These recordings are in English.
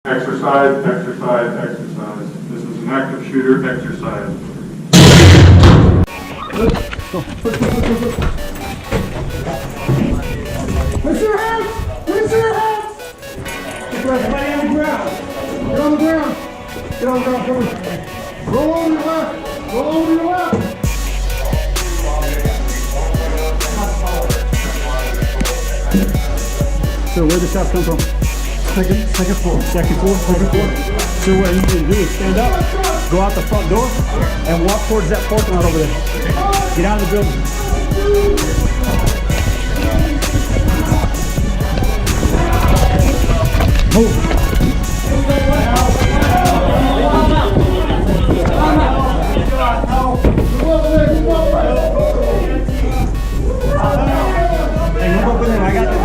Exercise, exercise, exercise. This is an active shooter exercise. Raise your hands! Raise your hands! Get everybody on the ground. Get on the ground. Get on the ground, come on. Roll over your left. Roll over your left. So where'd the shots come from? Second floor. Second floor? Second floor. So what you can do is stand up, go out the front door, and walk towards that parking lot over there. Get out of the building. Move. Hey, move up in there. I got this.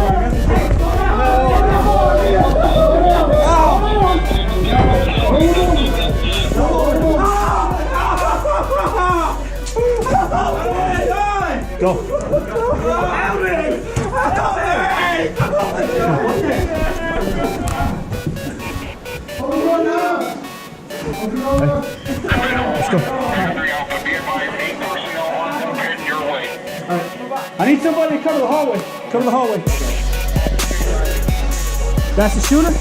Go. Help me! Help me! Let's go. I need somebody to cover the hallway. Cover the hallway. That's the shooter?